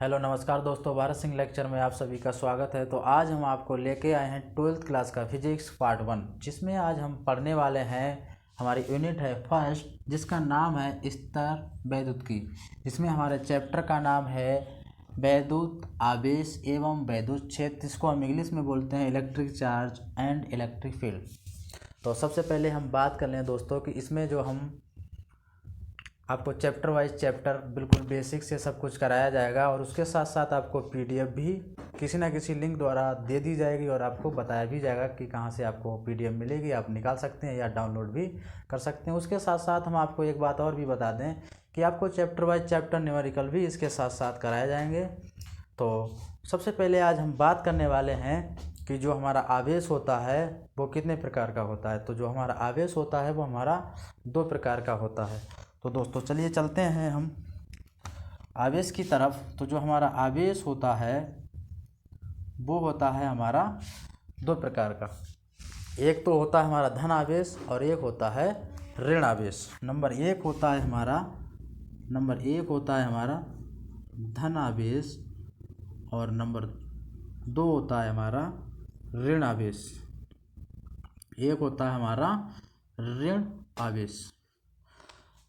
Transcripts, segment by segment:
Hello नमस्कार दोस्तों, Bharat Singh lecture में आप सभी का स्वागत है। तो आज हम आपको लेके आए हैं 12th क्लास का फिजिक्स पार्ट 1, जिसमें आज हम पढ़ने वाले हैं। हमारी यूनिट है फर्स्ट, जिसका नाम है स्तर वैद्युत की, जिसमें हमारे चैप्टर का नाम है वैद्युत आवेश एवं वैद्युत क्षेत्र। इसको हम इंग्लिश में बोलते हैं electric charge and electric field. तो सबसे पहले हम बात कर लें दोस्तों कि इसमें जो हम आपको चैप्टर वाइज चैप्टर बिल्कुल बेसिक से सब कुछ कराया जाएगा, और उसके साथ साथ आपको पीडीएफ भी किसी ना किसी लिंक द्वारा दे दी जाएगी, और आपको बताया भी जाएगा कि कहाँ से आपको पीडीएफ मिलेगी। आप निकाल सकते हैं या डाउनलोड भी कर सकते हैं। उसके साथ साथ हम आपको एक बात और भी बता दें कि आपको चैप्टर वाइज चैप्टर न्यूमेरिकल भी इसके साथ साथ कराए जाएंगे। तो सबसे पहले आज हम बात करने वाले हैं कि जो हमारा आवेश होता है वो कितने प्रकार का होता है। तो जो हमारा आवेश होता है वो हमारा 2 प्रकार का होता है। तो दोस्तों चलिए चलते हैं हम आवेश की तरफ। तो जो हमारा आवेश होता है वो होता है हमारा 2 प्रकार का। एक तो होता है हमारा धन आवेश और एक होता है ऋण आवेश। नंबर एक होता है हमारा धन आवेश, और नंबर 2 होता है हमारा ऋण आवेश। एक होता है हमारा ऋण आवेश।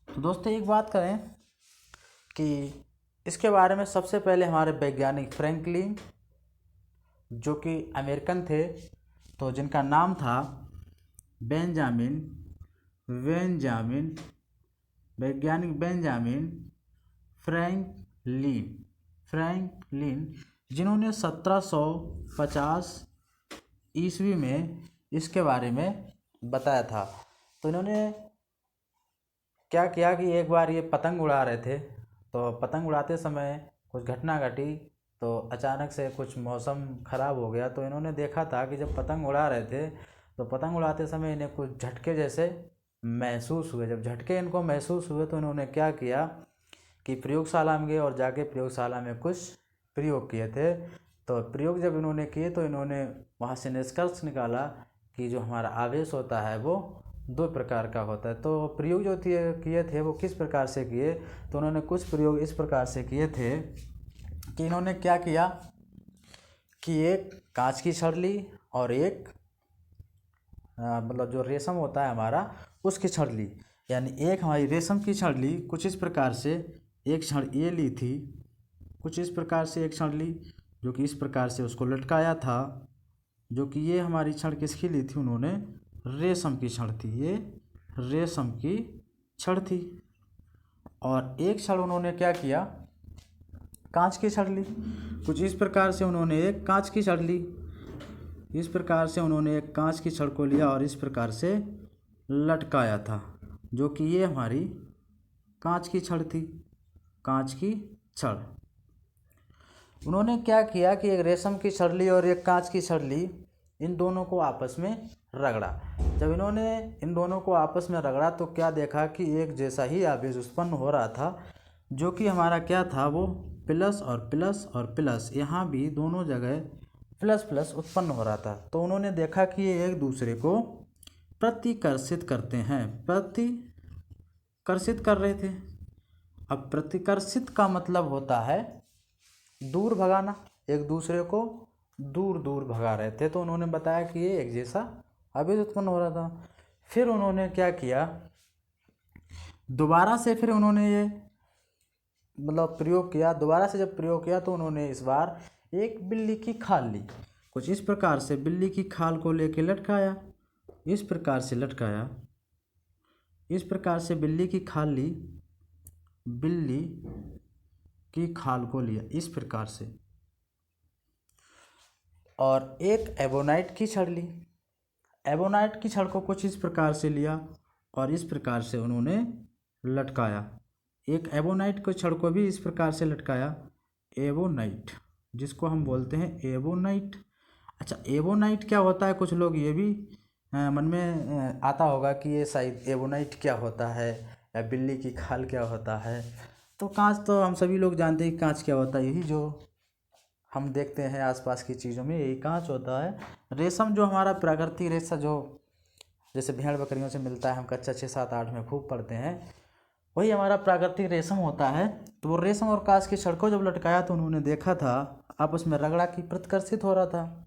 तो दोस्तों एक बात करें कि इसके बारे में सबसे पहले हमारे वैज्ञानिक फ्रैंकलिन, जो कि अमेरिकन थे, तो जिनका नाम था वैज्ञानिक बेंजामिन फ्रैंकलिन, जिन्होंने 1750 ईस्वी में इसके बारे में बताया था। तो इन्होंने क्या किया कि एक बार ये पतंग उड़ा रहे थे, तो पतंग उड़ाते समय कुछ घटना घटी, तो अचानक से कुछ मौसम ख़राब हो गया। तो इन्होंने देखा था कि जब पतंग उड़ा रहे थे तो पतंग उड़ाते समय इन्हें कुछ झटके जैसे महसूस हुए। जब झटके इनको महसूस हुए तो इन्होंने क्या किया कि प्रयोगशाला में गए और जाके प्रयोगशाला में कुछ प्रयोग किए थे। तो प्रयोग जब इन्होंने किए तो इन्होंने वहाँ से निष्कर्ष निकाला कि जो हमारा आवेश होता है वो 2 प्रकार का होता है। तो प्रयोग जो किए थे वो किस प्रकार से किए, तो उन्होंने कुछ प्रयोग इस प्रकार से किए थे कि इन्होंने क्या किया कि एक कांच की छड़ ली और एक मतलब जो रेशम होता है हमारा उसकी छड़ ली। यानी एक हमारी रेशम की छड़ ली, कुछ इस प्रकार से एक छड़ ये ली थी, कुछ इस प्रकार से एक छड़ ली जो कि इस प्रकार से उसको लटकाया था। जो कि ये हमारी छड़ किसकी ली थी, उन्होंने रेशम की छड़ थी, ये रेशम की छड़ थी। और एक छड़ उन्होंने क्या किया, कांच की छड़ ली। कुछ इस प्रकार से उन्होंने एक कांच की छड़ ली, इस प्रकार से उन्होंने एक कांच की छड़ को लिया और इस प्रकार से लटकाया था, जो कि ये हमारी कांच की छड़ थी, कांच की छड़। उन्होंने क्या किया कि एक रेशम की छड़ ली और एक कांच की छड़ ली, इन दोनों को आपस में रगड़ा। जब इन्होंने इन दोनों को आपस में रगड़ा तो क्या देखा कि एक जैसा ही आवेश उत्पन्न हो रहा था, जो कि हमारा क्या था, वो प्लस और प्लस और प्लस, यहाँ भी दोनों जगह प्लस प्लस उत्पन्न हो रहा था। तो उन्होंने देखा कि ये एक दूसरे को प्रतिकर्षित करते हैं, प्रतिकर्षित कर रहे थे। अब प्रतिकर्षित का मतलब होता है दूर भगाना, एक दूसरे को दूर दूर भगा रहे थे। तो उन्होंने बताया कि ये एक जैसा आवेश उत्पन्न हो रहा था। फिर उन्होंने क्या किया, दोबारा से फिर उन्होंने ये मतलब प्रयोग किया। दोबारा से जब प्रयोग किया तो उन्होंने इस बार एक बिल्ली की खाल ली, कुछ इस प्रकार से बिल्ली की खाल को लेके लटकाया, इस प्रकार से लटकाया, इस प्रकार से बिल्ली की खाल ली, बिल्ली की खाल को लिया इस प्रकार से, और एक एबोनाइट की छड़ ली। एबोनाइट की छड़ को कुछ इस प्रकार से लिया और इस प्रकार से उन्होंने लटकाया। एक एबोनाइट को छड़ को भी इस प्रकार से लटकाया, एबोनाइट, जिसको हम बोलते हैं एबोनाइट। अच्छा, एबोनाइट क्या होता है, कुछ लोग ये भी मन में आता होगा कि ये शायद एबोनाइट क्या होता है या बिल्ली की खाल क्या होता है। तो कांच तो हम सभी लोग जानते हैं कि कांच क्या होता है, यही जो हम देखते हैं आसपास की चीज़ों में यही कांच होता है। रेशम जो हमारा प्राकृतिक रेशा जो जैसे भेड़ बकरियों से मिलता है, हम कक्षा 6, 7, 8 में खूब पढ़ते हैं, वही हमारा प्राकृतिक रेशम होता है। तो वो रेशम और कांच की छड़ को जब लटकाया तो उन्होंने देखा था आपस में रगड़ा कि प्रतिकर्षित हो रहा था।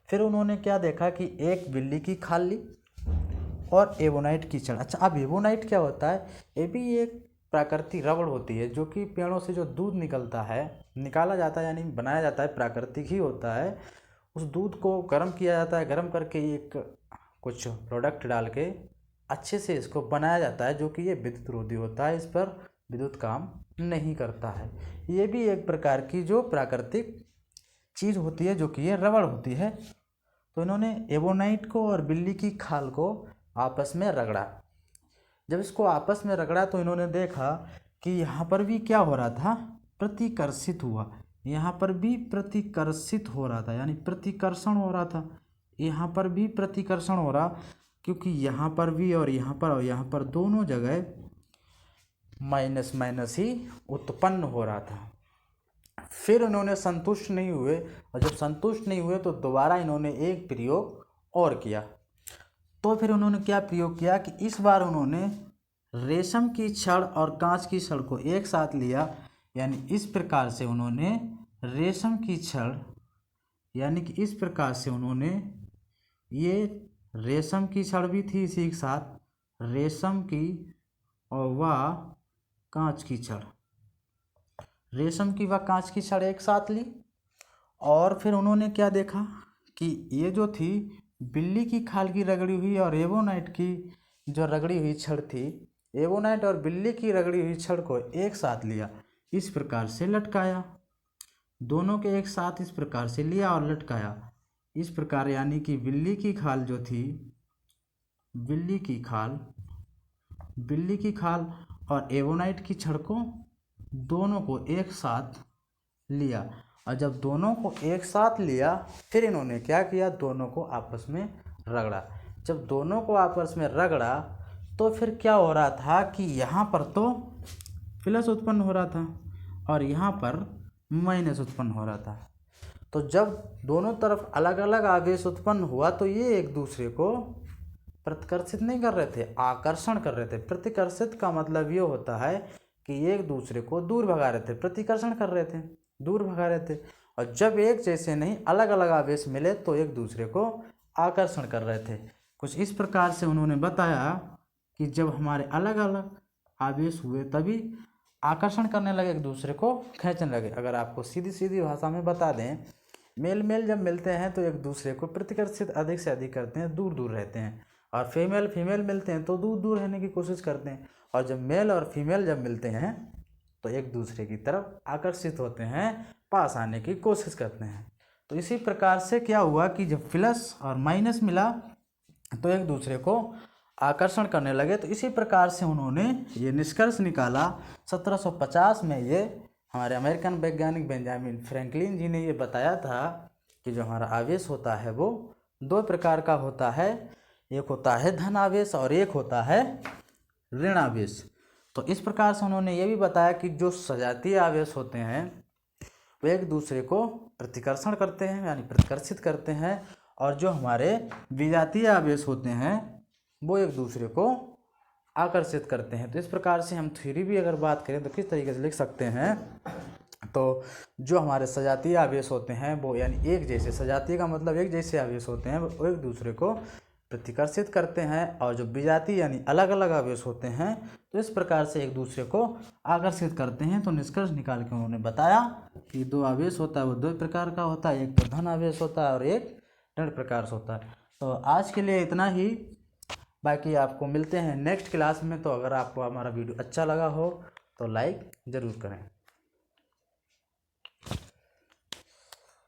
फिर उन्होंने क्या देखा कि एक बिल्ली की खाल ली और एबोनाइट की छड़। अच्छा, अब एबोनाइट क्या होता है? ये भी एक प्राकृतिक रबड़ होती है जो कि पेड़ों से जो दूध निकलता है, निकाला जाता है यानी बनाया जाता है, प्राकृतिक ही होता है। उस दूध को गर्म किया जाता है, गर्म करके एक कुछ प्रोडक्ट डाल के अच्छे से इसको बनाया जाता है जो कि ये विद्युत रोधी होता है, इस पर विद्युत काम नहीं करता है। ये भी एक प्रकार की जो प्राकृतिक चीज़ होती है जो कि ये रबड़ होती है। तो इन्होंने एबोनाइट को और बिल्ली की खाल को आपस में रगड़ा। जब इसको आपस में रगड़ा तो इन्होंने देखा कि यहाँ पर भी क्या हो रहा था? प्रतिकर्षित हुआ। यहाँ पर भी प्रतिकर्षित हो रहा था यानी प्रतिकर्षण हो रहा था। यहाँ पर भी प्रतिकर्षण हो रहा, क्योंकि यहाँ पर भी और यहाँ पर दोनों जगह माइनस माइनस ही उत्पन्न हो रहा था। फिर उन्होंने संतुष्ट नहीं हुए, और जब संतुष्ट नहीं हुए तो दोबारा इन्होंने एक प्रयोग और किया। तो फिर उन्होंने क्या प्रयोग किया कि इस बार उन्होंने रेशम की छड़ और कांच की छड़ को एक साथ लिया, यानी इस प्रकार से उन्होंने रेशम की छड़, यानी कि इस प्रकार से उन्होंने ये रेशम की छड़ भी थी इसी के साथ, रेशम की और वह कांच की छड़, रेशम की व कांच की छड़ एक साथ ली। और फिर उन्होंने क्या देखा कि ये जो थी बिल्ली की खाल की रगड़ी हुई और एबोनाइट की जो रगड़ी हुई छड़ थी, एबोनाइट और बिल्ली की रगड़ी हुई छड़ को एक साथ लिया, इस प्रकार से लटकाया। दोनों के एक साथ इस प्रकार से लिया और लटकाया इस प्रकार, यानी कि बिल्ली की खाल जो थी, बिल्ली की खाल और एबोनाइट की छड़ को दोनों को एक साथ लिया। और जब दोनों को एक साथ लिया फिर इन्होंने क्या किया? दोनों को आपस में रगड़ा। जब दोनों को आपस में रगड़ा तो फिर क्या हो रहा था कि यहाँ पर तो प्लस उत्पन्न हो रहा था और यहाँ पर माइनस उत्पन्न हो रहा था। तो जब दोनों तरफ अलग अलग आवेश उत्पन्न हुआ तो ये एक दूसरे को प्रतिकर्षित नहीं कर रहे थे, आकर्षण कर रहे थे। प्रतिकर्षित का मतलब ये होता है कि एक दूसरे को दूर भगा रहे थे, प्रतिकर्षण कर रहे थे, दूर भगा रहे थे। और जब एक जैसे नहीं अलग अलग आवेश मिले तो एक दूसरे को आकर्षण कर रहे थे। कुछ इस प्रकार से उन्होंने बताया कि जब हमारे अलग अलग आवेश हुए तभी आकर्षण करने लगे, एक दूसरे को खींचने लगे। अगर आपको सीधी सीधी भाषा में बता दें, मेल जब मिलते हैं तो एक दूसरे को प्रतिकर्षित अधिक से अधिक करते हैं, दूर दूर रहते हैं। और फीमेल मिलते हैं तो दूर दूर रहने की कोशिश करते हैं। और जब मेल और फीमेल जब मिलते हैं तो एक दूसरे की तरफ आकर्षित होते हैं, पास आने की कोशिश करते हैं। तो इसी प्रकार से क्या हुआ कि जब प्लस और माइनस मिला तो एक दूसरे को आकर्षण करने लगे। तो इसी प्रकार से उन्होंने ये निष्कर्ष निकाला 1750 में। ये हमारे अमेरिकन वैज्ञानिक बेंजामिन फ्रैंकलिन जी ने ये बताया था कि जो हमारा आवेश होता है वो दो प्रकार का होता है, एक होता है धन आवेश और एक होता है ऋण आवेश। तो इस प्रकार से उन्होंने ये भी बताया कि जो सजातीय आवेश होते हैं वो एक दूसरे को प्रतिकर्षण करते हैं यानी प्रतिकर्षित करते हैं, और जो हमारे विजातीय आवेश होते हैं वो एक दूसरे को आकर्षित करते हैं। तो इस प्रकार से हम थ्योरी भी अगर बात करें तो किस तरीके से लिख सकते हैं, तो जो हमारे सजातीय आवेश होते हैं वो यानी एक जैसे, सजातीय का मतलब एक जैसे आवेश होते हैं वो एक दूसरे को प्रतिकर्षित करते हैं, और जो विजातीय यानी अलग अलग आवेश होते हैं तो इस प्रकार से एक दूसरे को आकर्षित करते हैं। तो निष्कर्ष निकाल के उन्होंने बताया कि दो आवेश होता है वो दो प्रकार का होता है, एक तो धन आवेश होता है और एक ऋण प्रकार से होता है। तो आज के लिए इतना ही, बाकी आपको मिलते हैं नेक्स्ट क्लास में। तो अगर आपको हमारा वीडियो अच्छा लगा हो तो लाइक ज़रूर करें।